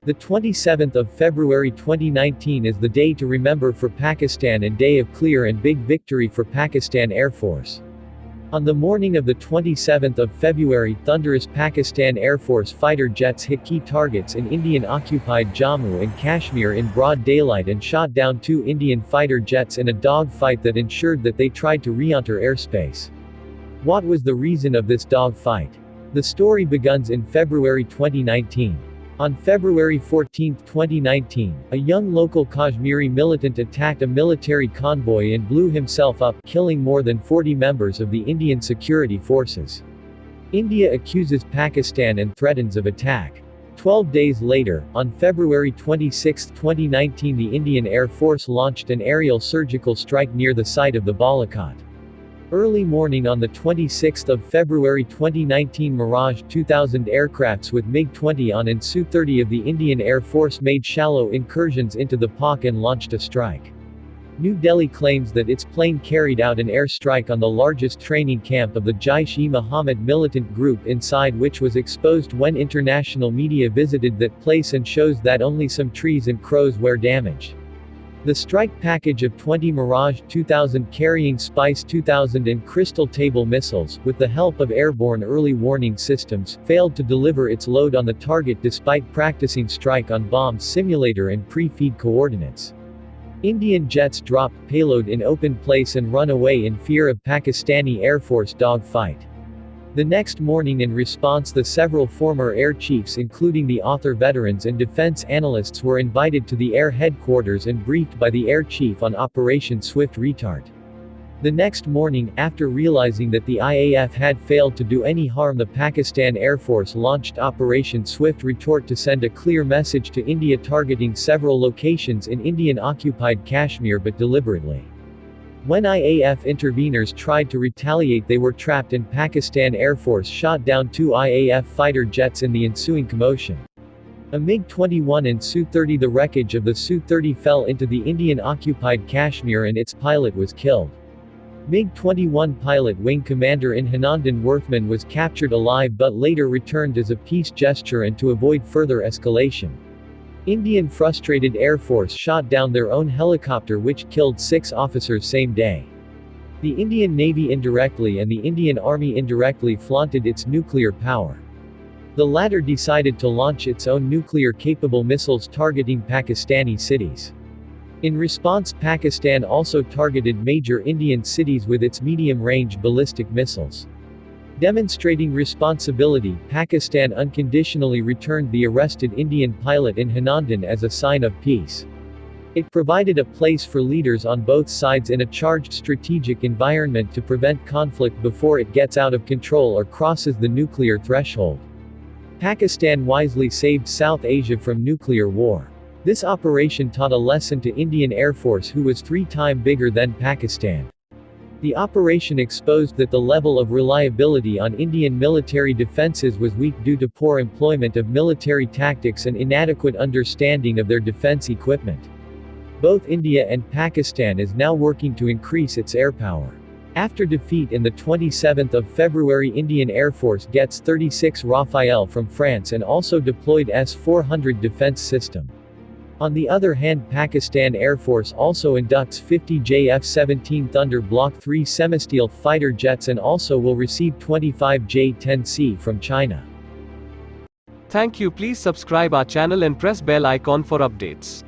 The 27th of February 2019 is the day to remember for Pakistan and day of clear and big victory for Pakistan Air Force. On the morning of the 27th of February, thunderous Pakistan Air Force fighter jets hit key targets in Indian-occupied Jammu and Kashmir in broad daylight and shot down 2 Indian fighter jets in a dogfight that ensured that they tried to re-enter airspace. What was the reason of this dogfight? The story begins in February 2019. On February 14, 2019, a young local Kashmiri militant attacked a military convoy and blew himself up, killing more than 40 members of the Indian security forces. India accuses Pakistan and threatens of attack. 12 days later, on February 26, 2019, the Indian Air Force launched an aerial surgical strike near the site of the Balakot. Early morning on the 26th of February 2019, Mirage 2000 aircrafts with MiG-20 on and Su-30 of the Indian Air Force made shallow incursions into the POK and launched a strike. New Delhi claims that its plane carried out an air strike on the largest training camp of the Jaish-e-Mohammed militant group, inside which was exposed when international media visited that place, and shows that only some trees and crows were damaged. The strike package of 20 Mirage 2000 carrying Spice 2000 and Crystal Table missiles, with the help of airborne early warning systems, failed to deliver its load on the target despite practicing strike on bomb simulator and pre-feed coordinates. Indian jets dropped payload in open place and run away in fear of Pakistani Air Force dogfight. The next morning, in response, the several former air chiefs, including the author veterans and defense analysts, were invited to the air headquarters and briefed by the air chief on Operation Swift Retort. The next morning, after realizing that the IAF had failed to do any harm, the Pakistan Air Force launched Operation Swift Retort to send a clear message to India, targeting several locations in Indian-occupied Kashmir but deliberately. When IAF interveners tried to retaliate, they were trapped, and Pakistan Air Force shot down 2 IAF fighter jets in the ensuing commotion. A MiG-21 and Su-30. The wreckage of the Su-30 fell into the Indian-occupied Kashmir and its pilot was killed. MiG-21 pilot wing commander in Hanandan Worthman was captured alive but later returned as a peace gesture and to avoid further escalation. Indian frustrated Air Force shot down their own helicopter, which killed 6 officers same day. The Indian Navy indirectly and the Indian Army indirectly flaunted its nuclear power. The latter decided to launch its own nuclear-capable missiles targeting Pakistani cities. In response, Pakistan also targeted major Indian cities with its medium-range ballistic missiles. Demonstrating responsibility, Pakistan unconditionally returned the arrested Indian pilot in Hanandan as a sign of peace. It provided a place for leaders on both sides in a charged strategic environment to prevent conflict before it gets out of control or crosses the nuclear threshold. Pakistan wisely saved South Asia from nuclear war. This operation taught a lesson to Indian Air Force, who was 3 times bigger than Pakistan. The operation exposed that the level of reliability on Indian military defenses was weak due to poor employment of military tactics and inadequate understanding of their defense equipment. Both India and Pakistan is now working to increase its air power. After defeat in the 27th of February, Indian Air Force gets 36 Rafale from France and also deployed S-400 defense system. On the other hand, Pakistan Air Force also inducts 50 JF-17 Thunder Block 3 Semisteel fighter jets and also will receive 25 J-10C from China. Thank you. Please subscribe our channel and press bell icon for updates.